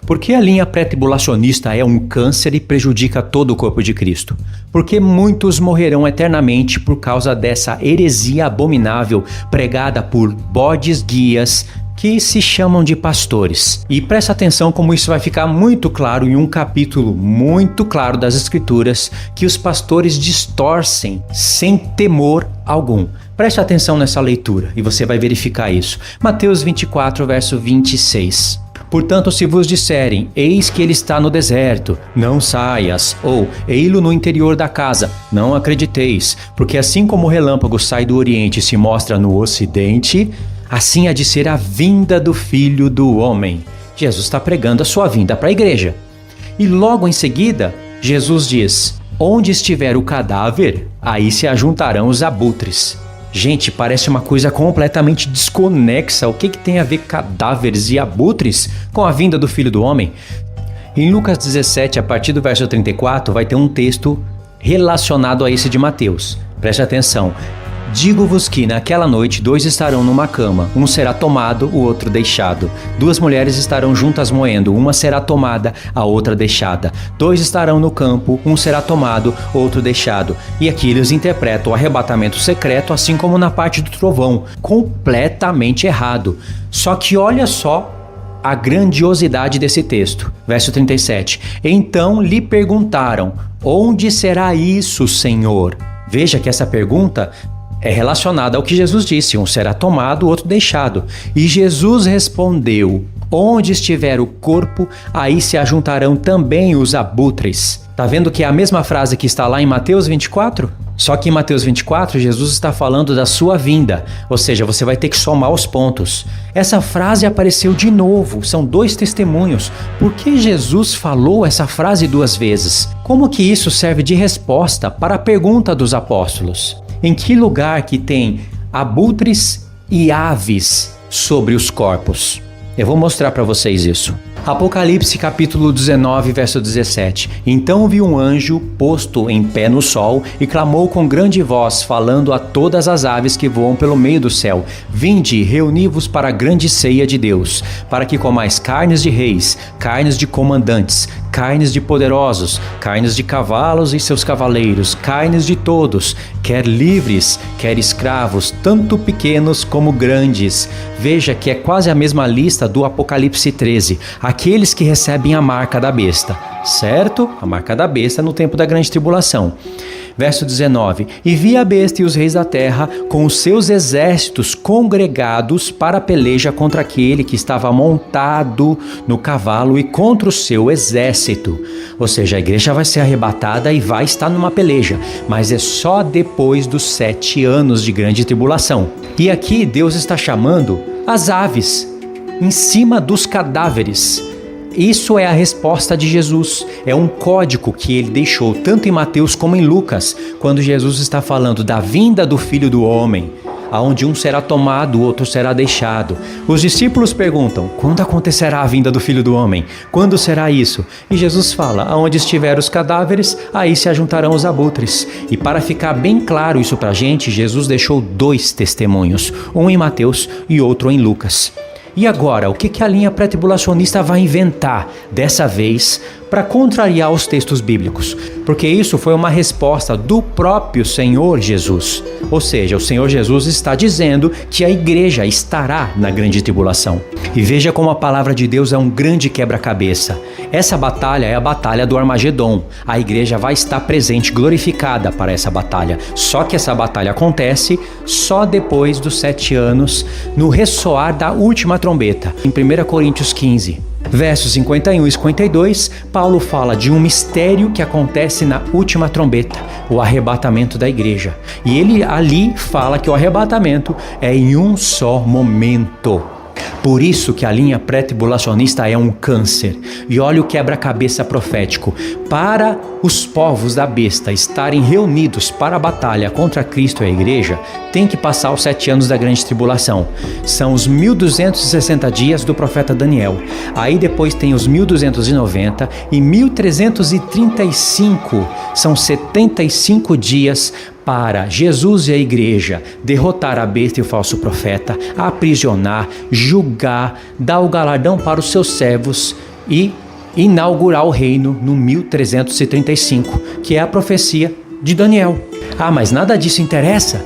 Por que a linha pré-tribulacionista é um câncer e prejudica todo o corpo de Cristo? Porque muitos morrerão eternamente por causa dessa heresia abominável pregada por bodes guias que se chamam de pastores. E presta atenção como isso vai ficar muito claro em um capítulo muito claro das Escrituras que os pastores distorcem sem temor algum. Preste atenção nessa leitura e você vai verificar isso. Mateus 24, verso 26. Portanto, se vos disserem, eis que ele está no deserto, não saias, ou ei-lo no interior da casa, não acrediteis, porque assim como o relâmpago sai do oriente e se mostra no ocidente, assim há de ser a vinda do Filho do Homem. Jesus está pregando a sua vinda para a igreja. E logo em seguida, Jesus diz, onde estiver o cadáver, aí se ajuntarão os abutres. Gente, parece uma coisa completamente desconexa. O que tem a ver cadáveres e abutres com a vinda do Filho do Homem? Em Lucas 17, a partir do verso 34, vai ter um texto relacionado a esse de Mateus. Preste atenção. Digo-vos que naquela noite 2 estarão numa cama, um será tomado, o outro deixado. 2 mulheres estarão juntas moendo, uma será tomada, a outra deixada. 2 estarão no campo, um será tomado, outro deixado. E aqui eles interpretam o arrebatamento secreto, assim como na parte do trovão, completamente errado. Só que olha só a grandiosidade desse texto. Verso 37. Então lhe perguntaram, onde será isso, Senhor? Veja que essa pergunta é relacionada ao que Jesus disse, um será tomado, o outro deixado. E Jesus respondeu, onde estiver o corpo, aí se ajuntarão também os abutres. Tá vendo que é a mesma frase que está lá em Mateus 24? Só que em Mateus 24, Jesus está falando da sua vinda, ou seja, você vai ter que somar os pontos. Essa frase apareceu de novo, são 2 testemunhos. Por que Jesus falou essa frase 2 vezes? Como que isso serve de resposta para a pergunta dos apóstolos? Em que lugar que tem abutres e aves sobre os corpos? Eu vou mostrar para vocês isso. Apocalipse capítulo 19, verso 17. Então vi um anjo posto em pé no sol e clamou com grande voz, falando a todas as aves que voam pelo meio do céu: vinde, reuni-vos para a grande ceia de Deus, para que comais carnes de reis, carnes de comandantes, carnes de poderosos, carnes de cavalos e seus cavaleiros, carnes de todos, quer livres, quer escravos, tanto pequenos como grandes. Veja que é quase a mesma lista do Apocalipse 13, aqueles que recebem a marca da besta, certo? A marca da besta no tempo da grande tribulação. Verso 19. E vi a besta e os reis da terra com os seus exércitos congregados para a peleja contra aquele que estava montado no cavalo e contra o seu exército. Ou seja, a igreja vai ser arrebatada e vai estar numa peleja, mas é só depois dos 7 anos de grande tribulação. E aqui Deus está chamando as aves em cima dos cadáveres. Isso é a resposta de Jesus, é um código que ele deixou tanto em Mateus como em Lucas, quando Jesus está falando da vinda do Filho do Homem, aonde um será tomado, o outro será deixado. Os discípulos perguntam, quando acontecerá a vinda do Filho do Homem? Quando será isso? E Jesus fala, aonde estiver os cadáveres, aí se ajuntarão os abutres. E para ficar bem claro isso pra gente, Jesus deixou 2 testemunhos, um em Mateus e outro em Lucas. E agora, o que a linha pré-tribulacionista vai inventar dessa vez para contrariar os textos bíblicos? Porque isso foi uma resposta do próprio Senhor Jesus. Ou seja, o Senhor Jesus está dizendo que a igreja estará na grande tribulação. E veja como a palavra de Deus é um grande quebra-cabeça. Essa batalha é a batalha do Armagedon. A igreja vai estar presente, glorificada para essa batalha. Só que essa batalha acontece só depois dos 7 anos, no ressoar da última trombeta. Em 1 Coríntios 15. Versos 51 e 52, Paulo fala de um mistério que acontece na última trombeta, o arrebatamento da igreja. E ele ali fala que o arrebatamento é em um só momento. Por isso que a linha pré-tribulacionista é um câncer. E olha o quebra-cabeça profético. Para os povos da besta estarem reunidos para a batalha contra Cristo e a igreja, tem que passar os 7 anos da grande tribulação. São os 1260 dias do profeta Daniel. Aí depois tem os 1290 e 1335. São 75 dias para Jesus e a igreja derrotar a besta e o falso profeta, aprisionar, julgar, dar o galardão para os seus servos e inaugurar o reino no 1335, que é a profecia de Daniel. Ah, mas nada disso interessa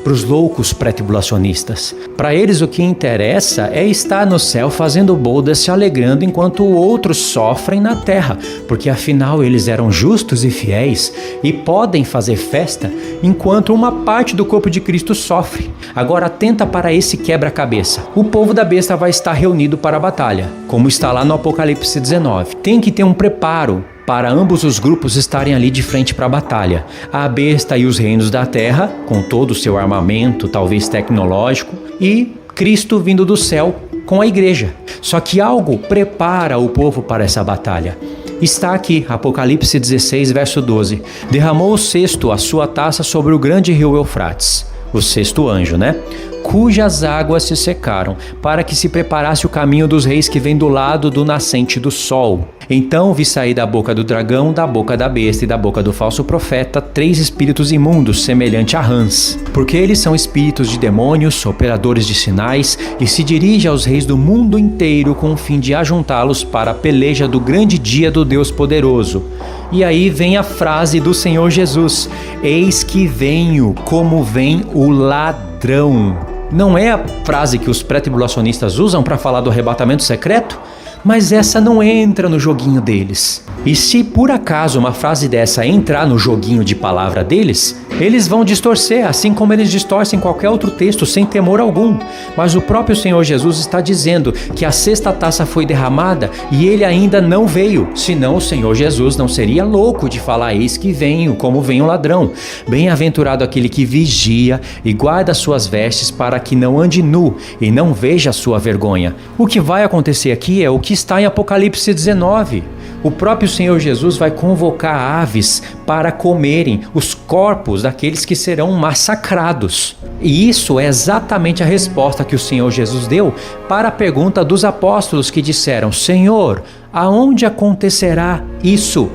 para os loucos pré-tribulacionistas. Para eles o que interessa é estar no céu fazendo bodas, se alegrando enquanto outros sofrem na terra, porque afinal eles eram justos e fiéis e podem fazer festa enquanto uma parte do corpo de Cristo sofre. Agora atenta para esse quebra-cabeça. O povo da besta vai estar reunido para a batalha, como está lá no Apocalipse 19. Tem que ter um preparo para ambos os grupos estarem ali de frente para a batalha. A besta e os reinos da terra, com todo o seu armamento, talvez tecnológico, e Cristo vindo do céu com a igreja. Só que algo prepara o povo para essa batalha. Está aqui, Apocalipse 16, verso 12. Derramou o sexto a sua taça sobre o grande rio Eufrates. O sexto anjo, né? Cujas águas se secaram, para que se preparasse o caminho dos reis que vem do lado do nascente do sol. Então vi sair da boca do dragão, da boca da besta e da boca do falso profeta 3 espíritos imundos, semelhante a rãs. Porque eles são espíritos de demônios, operadores de sinais, e se dirigem aos reis do mundo inteiro com o fim de ajuntá-los para a peleja do grande dia do Deus poderoso. E aí vem a frase do Senhor Jesus: eis que venho como vem o ladrão. Não é a frase que os pré-tribulacionistas usam para falar do arrebatamento secreto? Mas essa não entra no joguinho deles. E se por acaso uma frase dessa entrar no joguinho de palavra deles, eles vão distorcer, assim como eles distorcem qualquer outro texto sem temor algum. Mas o próprio Senhor Jesus está dizendo que a sexta taça foi derramada e ele ainda não veio. Senão o Senhor Jesus não seria louco de falar: eis que venho, como vem o ladrão. Bem-aventurado aquele que vigia e guarda suas vestes para que não ande nu e não veja a sua vergonha. O que vai acontecer aqui é o que está em Apocalipse 19. O próprio Senhor Jesus vai convocar aves para comerem os corpos daqueles que serão massacrados. E isso é exatamente a resposta que o Senhor Jesus deu para a pergunta dos apóstolos que disseram: Senhor, aonde acontecerá isso?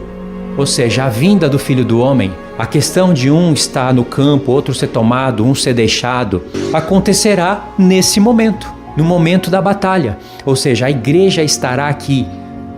Ou seja, a vinda do Filho do Homem. A questão de um estar no campo, outro ser tomado, um ser deixado, acontecerá nesse momento, no momento da batalha. Ou seja, a igreja estará aqui,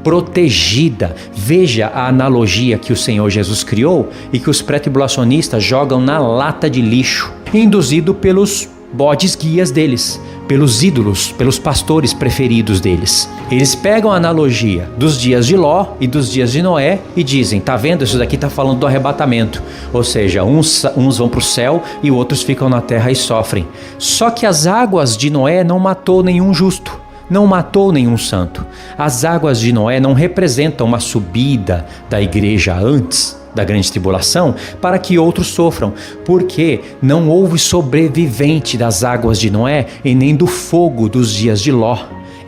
protegida. Veja a analogia que o Senhor Jesus criou e que os pré-tribulacionistas jogam na lata de lixo, induzido pelos bodes guias deles, pelos ídolos, pelos pastores preferidos deles. Eles pegam a analogia dos dias de Ló e dos dias de Noé e dizem: tá vendo, isso daqui está falando do arrebatamento. Ou seja, uns vão para o céu e outros ficam na terra e sofrem. Só que as águas de Noé não matou nenhum justo, não matou nenhum santo. As águas de Noé não representam uma subida da igreja antes da grande tribulação para que outros sofram, porque não houve sobrevivente das águas de Noé e nem do fogo dos dias de Ló.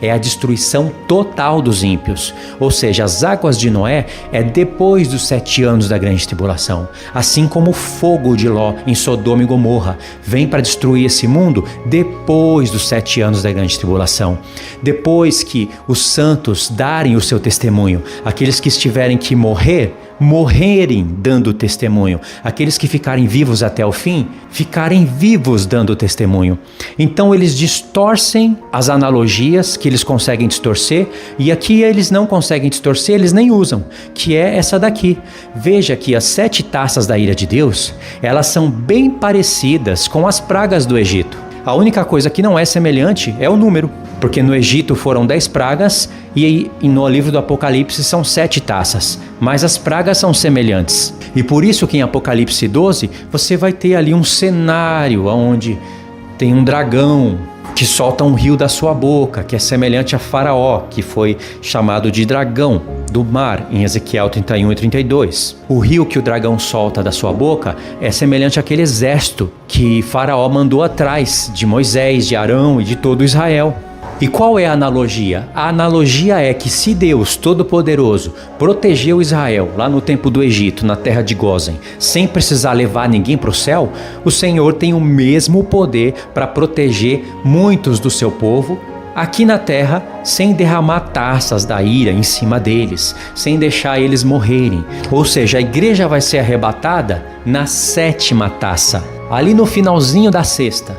É a destruição total dos ímpios. Ou seja, as águas de Noé é depois dos 7 anos da grande tribulação. Assim como o fogo de Ló em Sodoma e Gomorra vem para destruir esse mundo depois dos 7 anos da grande tribulação. Depois que os santos darem o seu testemunho, aqueles que estiverem que morrerem dando testemunho. Aqueles que ficarem vivos até o fim, ficarem vivos dando testemunho. Então eles distorcem as analogias que eles conseguem distorcer, e aqui eles não conseguem distorcer, eles nem usam, que é essa daqui. Veja que as 7 taças da ira de Deus, elas são bem parecidas com as pragas do Egito. A única coisa que não é semelhante é o número, porque no Egito foram 10 pragas e no livro do Apocalipse são 7 taças, mas as pragas são semelhantes. E por isso que em Apocalipse 12 você vai ter ali um cenário onde tem um dragão que solta um rio da sua boca, que é semelhante a Faraó, que foi chamado de dragão do mar em Ezequiel 31 e 32. O rio que o dragão solta da sua boca é semelhante àquele exército que Faraó mandou atrás de Moisés, de Arão e de todo Israel. E qual é a analogia? A analogia é que se Deus Todo-Poderoso protegeu Israel lá no tempo do Egito, na terra de Gósen, sem precisar levar ninguém para o céu, o Senhor tem o mesmo poder para proteger muitos do seu povo aqui na terra, sem derramar taças da ira em cima deles, sem deixar eles morrerem. Ou seja, a igreja vai ser arrebatada na 7ª taça, ali no finalzinho da 6ª,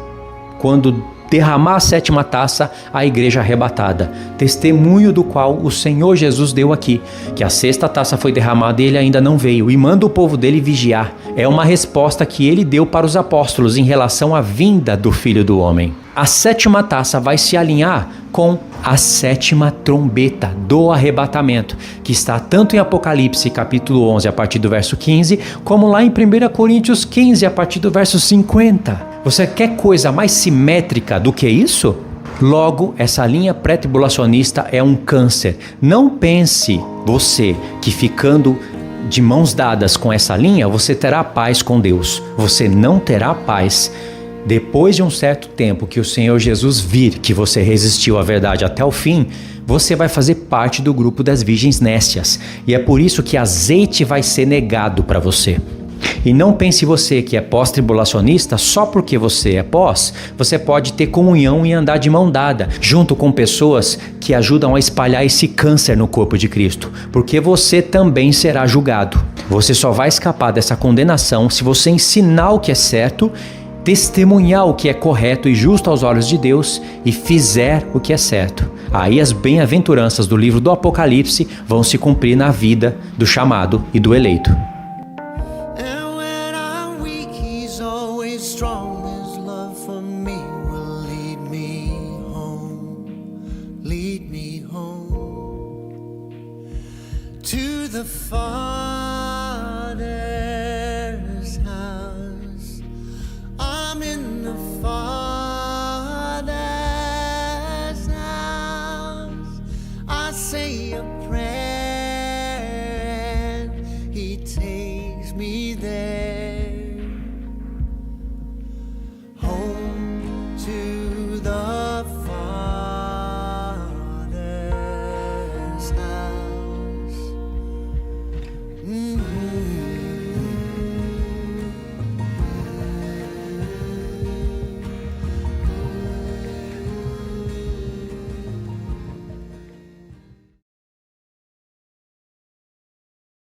quando derramar a sétima taça, a igreja arrebatada. Testemunho do qual o Senhor Jesus deu aqui, que a sexta taça foi derramada e ele ainda não veio, e manda o povo dele vigiar. É uma resposta que ele deu para os apóstolos em relação à vinda do Filho do Homem. A sétima taça vai se alinhar com a sétima trombeta do arrebatamento, que está tanto em Apocalipse capítulo 11 a partir do verso 15, como lá em 1 Coríntios 15 a partir do verso 50. Você quer coisa mais simétrica do que isso? Logo, essa linha pré-tribulacionista é um câncer. Não pense você que ficando de mãos dadas com essa linha, você terá paz com Deus. Você não terá paz. Depois de um certo tempo que o Senhor Jesus vir que você resistiu à verdade até o fim, você vai fazer parte do grupo das virgens nécias. E é por isso que azeite vai ser negado para você. E não pense você que é pós-tribulacionista só porque você é pós, você pode ter comunhão e andar de mão dada, junto com pessoas que ajudam a espalhar esse câncer no corpo de Cristo, porque você também será julgado. Você só vai escapar dessa condenação se você ensinar o que é certo, testemunhar o que é correto e justo aos olhos de Deus e fizer o que é certo. Aí as bem-aventuranças do livro do Apocalipse vão se cumprir na vida do chamado e do eleito. Lead me home to the Father.